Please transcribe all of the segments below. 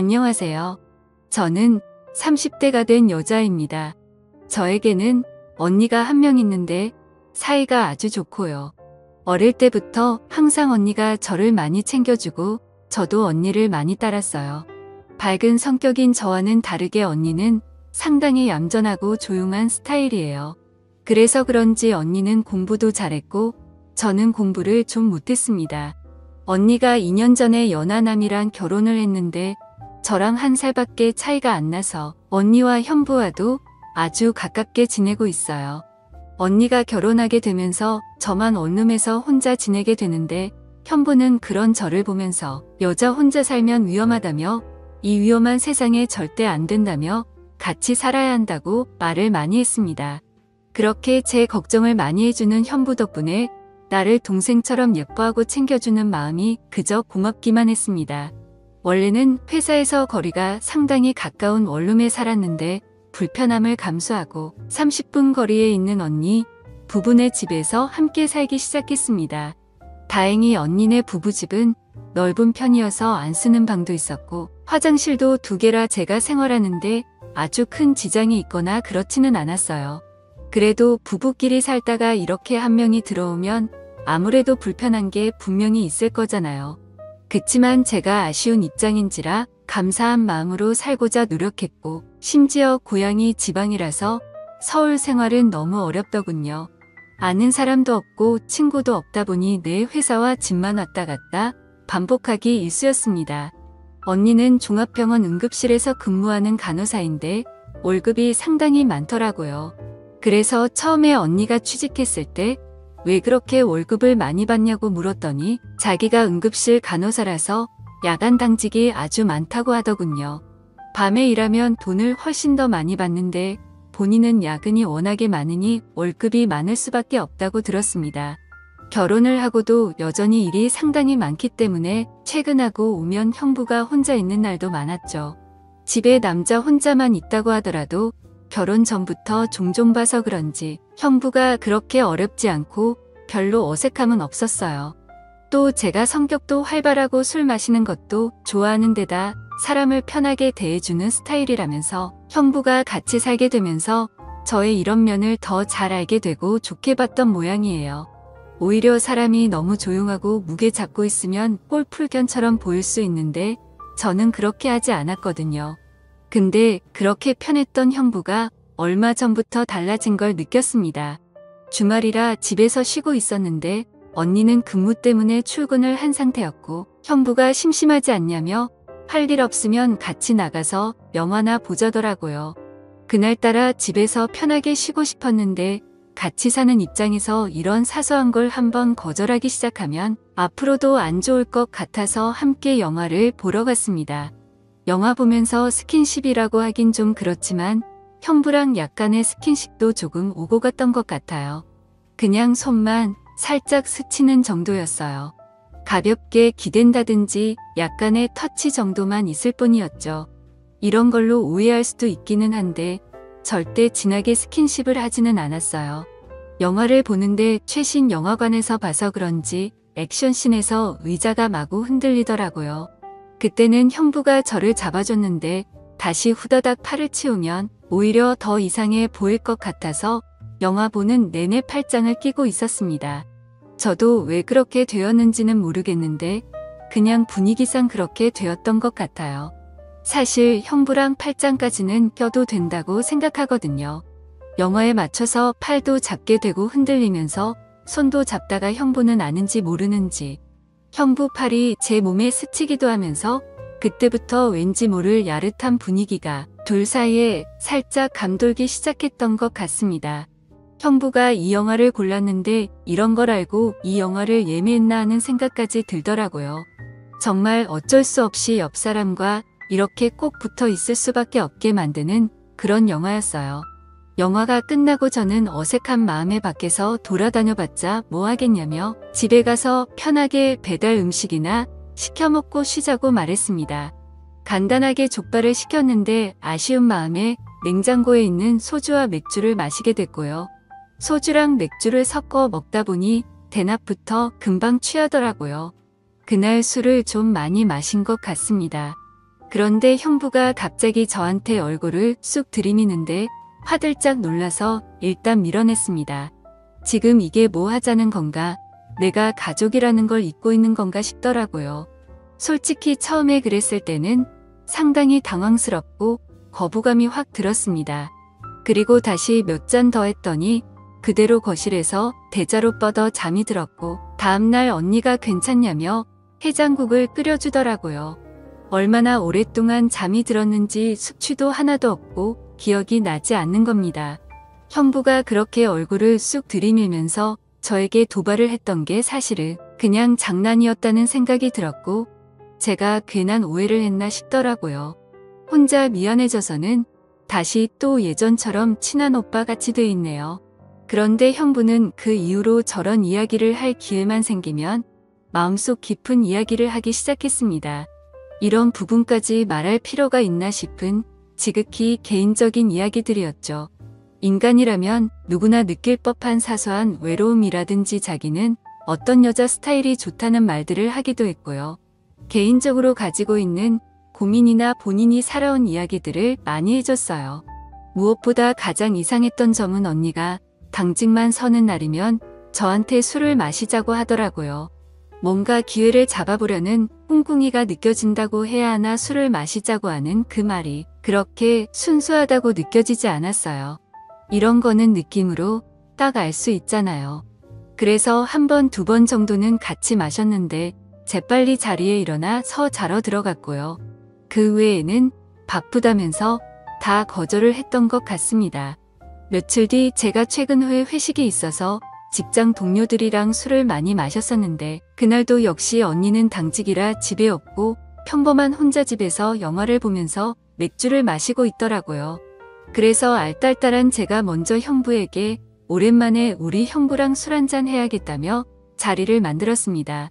안녕하세요. 저는 30대가 된 여자입니다. 저에게는 언니가 한 명 있는데 사이가 아주 좋고요. 어릴 때부터 항상 언니가 저를 많이 챙겨주고 저도 언니를 많이 따랐어요. 밝은 성격인 저와는 다르게 언니는 상당히 얌전하고 조용한 스타일이에요. 그래서 그런지 언니는 공부도 잘했고 저는 공부를 좀 못했습니다. 언니가 2년 전에 연하남이랑 결혼을 했는데 저랑 1살밖에 차이가 안 나서 언니와 형부와도 아주 가깝게 지내고 있어요. 언니가 결혼하게 되면서 저만 원룸에서 혼자 지내게 되는데 형부는 그런 저를 보면서 여자 혼자 살면 위험하다며 이 위험한 세상에 절대 안 된다며 같이 살아야 한다고 말을 많이 했습니다. 그렇게 제 걱정을 많이 해주는 형부 덕분에 나를 동생처럼 예뻐하고 챙겨주는 마음이 그저 고맙기만 했습니다. 원래는 회사에서 거리가 상당히 가까운 원룸에 살았는데 불편함을 감수하고 30분 거리에 있는 언니 부부네 집에서 함께 살기 시작했습니다. 다행히 언니네 부부집은 넓은 편이어서 안 쓰는 방도 있었고 화장실도 2개라 제가 생활하는데 아주 큰 지장이 있거나 그렇지는 않았어요. 그래도 부부끼리 살다가 이렇게 한 명이 들어오면 아무래도 불편한 게 분명히 있을 거잖아요. 그치만 제가 아쉬운 입장인지라 감사한 마음으로 살고자 노력했고 심지어 고향이 지방이라서 서울 생활은 너무 어렵더군요. 아는 사람도 없고 친구도 없다 보니 내 회사와 집만 왔다 갔다 반복하기 일쑤였습니다. 언니는 종합병원 응급실에서 근무하는 간호사인데 월급이 상당히 많더라고요. 그래서 처음에 언니가 취직했을 때 왜 그렇게 월급을 많이 받냐고 물었더니 자기가 응급실 간호사라서 야간 당직이 아주 많다고 하더군요. 밤에 일하면 돈을 훨씬 더 많이 받는데 본인은 야근이 워낙에 많으니 월급이 많을 수밖에 없다고 들었습니다. 결혼을 하고도 여전히 일이 상당히 많기 때문에 퇴근하고 오면 형부가 혼자 있는 날도 많았죠. 집에 남자 혼자만 있다고 하더라도 결혼 전부터 종종 봐서 그런지 형부가 그렇게 어렵지 않고 별로 어색함은 없었어요. 또 제가 성격도 활발하고 술 마시는 것도 좋아하는 데다 사람을 편하게 대해주는 스타일이라면서 형부가 같이 살게 되면서 저의 이런 면을 더 잘 알게 되고 좋게 봤던 모양이에요. 오히려 사람이 너무 조용하고 무게 잡고 있으면 꼴풀견처럼 보일 수 있는데 저는 그렇게 하지 않았거든요. 근데 그렇게 편했던 형부가 얼마 전부터 달라진 걸 느꼈습니다. 주말이라 집에서 쉬고 있었는데 언니는 근무 때문에 출근을 한 상태였고 형부가 심심하지 않냐며 할 일 없으면 같이 나가서 영화나 보자더라고요. 그날따라 집에서 편하게 쉬고 싶었는데 같이 사는 입장에서 이런 사소한 걸 한번 거절하기 시작하면 앞으로도 안 좋을 것 같아서 함께 영화를 보러 갔습니다. 영화 보면서 스킨십이라고 하긴 좀 그렇지만 형부랑 약간의 스킨십도 조금 오고 갔던 것 같아요. 그냥 손만 살짝 스치는 정도였어요. 가볍게 기댄다든지 약간의 터치 정도만 있을 뿐이었죠. 이런 걸로 오해할 수도 있기는 한데 절대 진하게 스킨십을 하지는 않았어요. 영화를 보는데 최신 영화관에서 봐서 그런지 액션씬에서 의자가 마구 흔들리더라고요. 그때는 형부가 저를 잡아줬는데 다시 후다닥 팔을 치우면 오히려 더 이상해 보일 것 같아서 영화 보는 내내 팔짱을 끼고 있었습니다. 저도 왜 그렇게 되었는지는 모르겠는데 그냥 분위기상 그렇게 되었던 것 같아요. 사실 형부랑 팔짱까지는 껴도 된다고 생각하거든요. 영화에 맞춰서 팔도 잡게 되고 흔들리면서 손도 잡다가 형부는 아는지 모르는지 형부 팔이 제 몸에 스치기도 하면서 그때부터 왠지 모를 야릇한 분위기가 둘 사이에 살짝 감돌기 시작했던 것 같습니다. 형부가 이 영화를 골랐는데 이런 걸 알고 이 영화를 예매했나 하는 생각까지 들더라고요. 정말 어쩔 수 없이 옆 사람과 이렇게 꼭 붙어 있을 수밖에 없게 만드는 그런 영화였어요. 영화가 끝나고 저는 어색한 마음에 밖에서 돌아다녀봤자 뭐 하겠냐며 집에 가서 편하게 배달 음식이나 시켜 먹고 쉬자고 말했습니다. 간단하게 족발을 시켰는데 아쉬운 마음에 냉장고에 있는 소주와 맥주를 마시게 됐고요. 소주랑 맥주를 섞어 먹다 보니 대낮부터 금방 취하더라고요. 그날 술을 좀 많이 마신 것 같습니다. 그런데 형부가 갑자기 저한테 얼굴을 쑥 들이미는데 화들짝 놀라서 일단 밀어냈습니다. 지금 이게 뭐 하자는 건가? 내가 가족이라는 걸 잊고 있는 건가 싶더라고요. 솔직히 처음에 그랬을 때는 상당히 당황스럽고 거부감이 확 들었습니다. 그리고 다시 몇 잔 더 했더니 그대로 거실에서 대자로 뻗어 잠이 들었고 다음날 언니가 괜찮냐며 해장국을 끓여주더라고요. 얼마나 오랫동안 잠이 들었는지 숙취도 하나도 없고 기억이 나지 않는 겁니다. 형부가 그렇게 얼굴을 쑥 들이밀면서 저에게 도발을 했던 게 사실은 그냥 장난이었다는 생각이 들었고 제가 괜한 오해를 했나 싶더라고요. 혼자 미안해져서는 다시 또 예전처럼 친한 오빠 같이 돼 있네요. 그런데 형부는 그 이후로 저런 이야기를 할 기회만 생기면 마음속 깊은 이야기를 하기 시작했습니다. 이런 부분까지 말할 필요가 있나 싶은 지극히 개인적인 이야기들이었죠. 인간이라면 누구나 느낄 법한 사소한 외로움이라든지 자기는 어떤 여자 스타일이 좋다는 말들을 하기도 했고요. 개인적으로 가지고 있는 고민이나 본인이 살아온 이야기들을 많이 해줬어요. 무엇보다 가장 이상했던 점은 언니가 당직만 서는 날이면 저한테 술을 마시자고 하더라고요. 뭔가 기회를 잡아보려는 꿍꿍이가 느껴진다고 해야 하나 술을 마시자고 하는 그 말이 그렇게 순수하다고 느껴지지 않았어요. 이런 거는 느낌으로 딱 알 수 있잖아요. 그래서 한 번, 두 번 정도는 같이 마셨는데 재빨리 자리에 일어나 서 자러 들어갔고요. 그 외에는 바쁘다면서 다 거절을 했던 것 같습니다. 며칠 뒤 제가 최근 후에 회식이 있어서 직장 동료들이랑 술을 많이 마셨었는데 그날도 역시 언니는 당직이라 집에 없고 평범한 혼자 집에서 영화를 보면서 맥주를 마시고 있더라고요. 그래서 알딸딸한 제가 먼저 형부에게 오랜만에 우리 형부랑 술 한잔 해야겠다며 자리를 만들었습니다.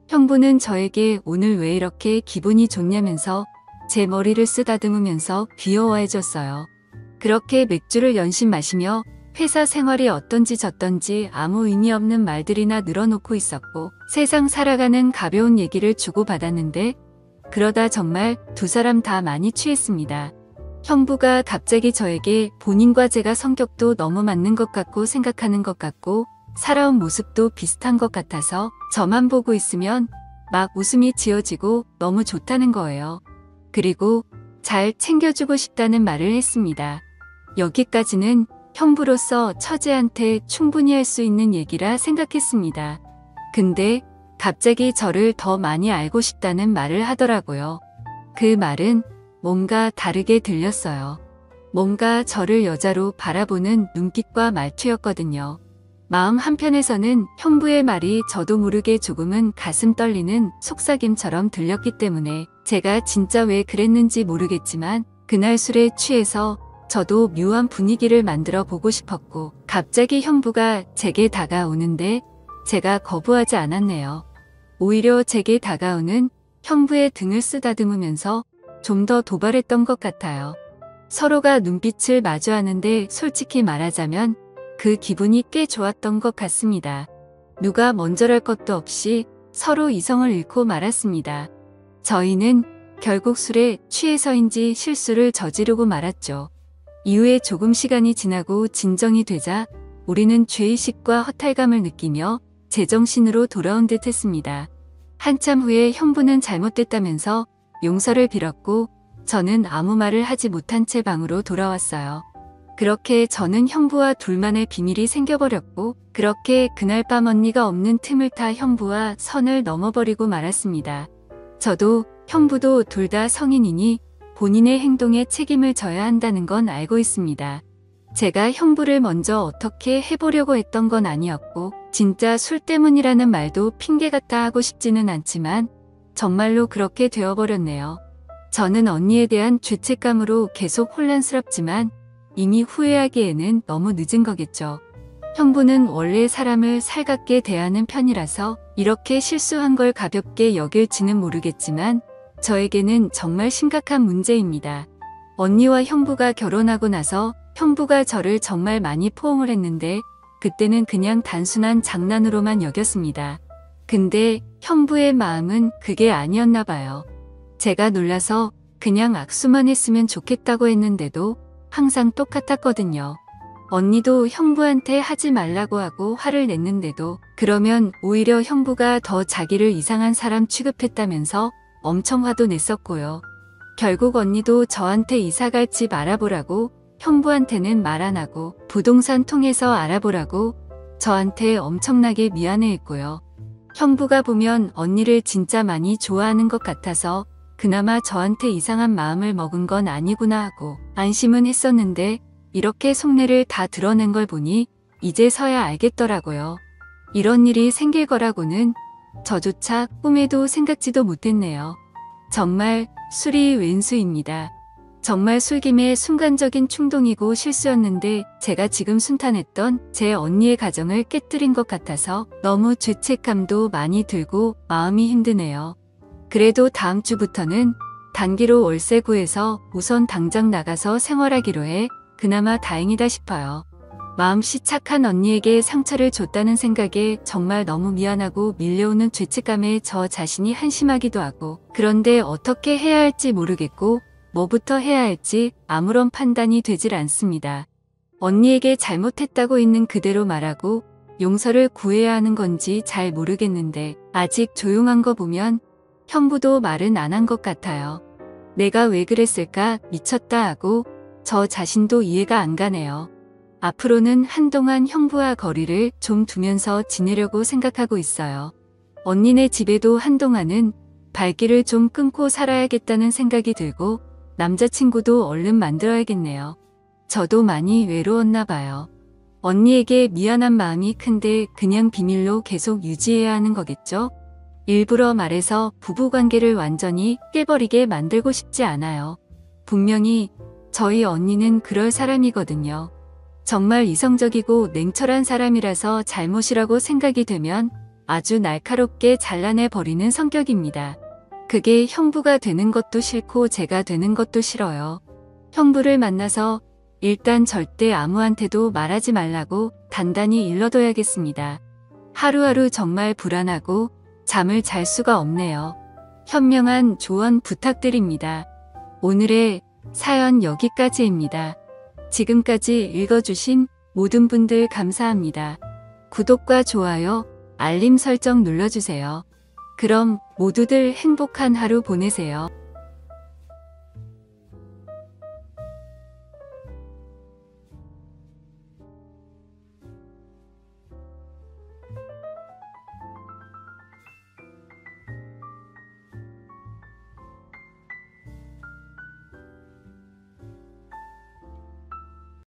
형부는 저에게 오늘 왜 이렇게 기분이 좋냐면서 제 머리를 쓰다듬으면서 귀여워해줬어요. 그렇게 맥주를 연신 마시며 회사 생활이 어떤지 저떤지 아무 의미 없는 말들이나 늘어놓고 있었고 세상 살아가는 가벼운 얘기를 주고받았는데 그러다 정말 두 사람 다 많이 취했습니다. 형부가 갑자기 저에게 본인과 제가 성격도 너무 맞는 것 같고 생각하는 것 같고 살아온 모습도 비슷한 것 같아서 저만 보고 있으면 막 웃음이 지어지고 너무 좋다는 거예요. 그리고 잘 챙겨주고 싶다는 말을 했습니다. 여기까지는 형부로서 처제한테 충분히 할 수 있는 얘기라 생각했습니다. 근데 갑자기 저를 더 많이 알고 싶다는 말을 하더라고요. 그 말은 뭔가 다르게 들렸어요. 뭔가 저를 여자로 바라보는 눈빛과 말투였거든요. 마음 한편에서는 형부의 말이 저도 모르게 조금은 가슴 떨리는 속삭임처럼 들렸기 때문에 제가 진짜 왜 그랬는지 모르겠지만 그날 술에 취해서 저도 묘한 분위기를 만들어 보고 싶었고 갑자기 형부가 제게 다가오는데 제가 거부하지 않았네요. 오히려 제게 다가오는 형부의 등을 쓰다듬으면서 좀 더 도발했던 것 같아요. 서로가 눈빛을 마주하는데 솔직히 말하자면 그 기분이 꽤 좋았던 것 같습니다. 누가 먼저랄 것도 없이 서로 이성을 잃고 말았습니다. 저희는 결국 술에 취해서인지 실수를 저지르고 말았죠. 이후에 조금 시간이 지나고 진정이 되자 우리는 죄의식과 허탈감을 느끼며 제정신으로 돌아온 듯 했습니다. 한참 후에 형부는 잘못됐다면서 용서를 빌었고 저는 아무 말을 하지 못한 채 방으로 돌아왔어요. 그렇게 저는 형부와 둘만의 비밀이 생겨버렸고 그렇게 그날 밤 언니가 없는 틈을 타 형부와 선을 넘어버리고 말았습니다. 저도 형부도 둘 다 성인이니 본인의 행동에 책임을 져야 한다는 건 알고 있습니다. 제가 형부를 먼저 어떻게 해보려고 했던 건 아니었고 진짜 술 때문이라는 말도 핑계 같아 하고 싶지는 않지만 정말로 그렇게 되어버렸네요. 저는 언니에 대한 죄책감으로 계속 혼란스럽지만 이미 후회하기에는 너무 늦은 거겠죠. 형부는 원래 사람을 살갑게 대하는 편이라서 이렇게 실수한 걸 가볍게 여길지는 모르겠지만 저에게는 정말 심각한 문제입니다. 언니와 형부가 결혼하고 나서 형부가 저를 정말 많이 포옹을 했는데 그때는 그냥 단순한 장난으로만 여겼습니다. 근데 형부의 마음은 그게 아니었나 봐요. 제가 놀라서 그냥 악수만 했으면 좋겠다고 했는데도 항상 똑같았거든요. 언니도 형부한테 하지 말라고 하고 화를 냈는데도 그러면 오히려 형부가 더 자기를 이상한 사람 취급했다면서 엄청 화도 냈었고요. 결국 언니도 저한테 이사갈 집 알아보라고 형부한테는 말 안 하고 부동산 통해서 알아보라고 저한테 엄청나게 미안해했고요. 형부가 보면 언니를 진짜 많이 좋아하는 것 같아서 그나마 저한테 이상한 마음을 먹은 건 아니구나 하고 안심은 했었는데 이렇게 속내를 다 드러낸 걸 보니 이제서야 알겠더라고요. 이런 일이 생길 거라고는 저조차 꿈에도 생각지도 못했네요. 정말 술이 왼수입니다. 정말 술김에 순간적인 충동이고 실수였는데 제가 지금 순탄했던 제 언니의 가정을 깨뜨린 것 같아서 너무 죄책감도 많이 들고 마음이 힘드네요. 그래도 다음 주부터는 단기로 월세 구해서 우선 당장 나가서 생활하기로 해 그나마 다행이다 싶어요. 마음씨 착한 언니에게 상처를 줬다는 생각에 정말 너무 미안하고 밀려오는 죄책감에 저 자신이 한심하기도 하고 그런데 어떻게 해야 할지 모르겠고 뭐부터 해야 할지 아무런 판단이 되질 않습니다. 언니에게 잘못했다고 있는 그대로 말하고 용서를 구해야 하는 건지 잘 모르겠는데 아직 조용한 거 보면 형부도 말은 안 한 것 같아요. 내가 왜 그랬을까 미쳤다 하고 저 자신도 이해가 안 가네요. 앞으로는 한동안 형부와 거리를 좀 두면서 지내려고 생각하고 있어요. 언니네 집에도 한동안은 발길을 좀 끊고 살아야겠다는 생각이 들고 남자친구도 얼른 만들어야겠네요. 저도 많이 외로웠나 봐요. 언니에게 미안한 마음이 큰데 그냥 비밀로 계속 유지해야 하는 거겠죠? 일부러 말해서 부부관계를 완전히 깨버리게 만들고 싶지 않아요. 분명히 저희 언니는 그럴 사람이거든요. 정말 이성적이고 냉철한 사람이라서 잘못이라고 생각이 되면 아주 날카롭게 잘라내버리는 성격입니다. 그게 형부가 되는 것도 싫고 제가 되는 것도 싫어요. 형부를 만나서 일단 절대 아무한테도 말하지 말라고 단단히 일러둬야겠습니다. 하루하루 정말 불안하고 잠을 잘 수가 없네요. 현명한 조언 부탁드립니다. 오늘의 사연 여기까지입니다. 지금까지 읽어주신 모든 분들 감사합니다. 구독과 좋아요, 알림 설정 눌러주세요. 그럼 모두들 행복한 하루 보내세요.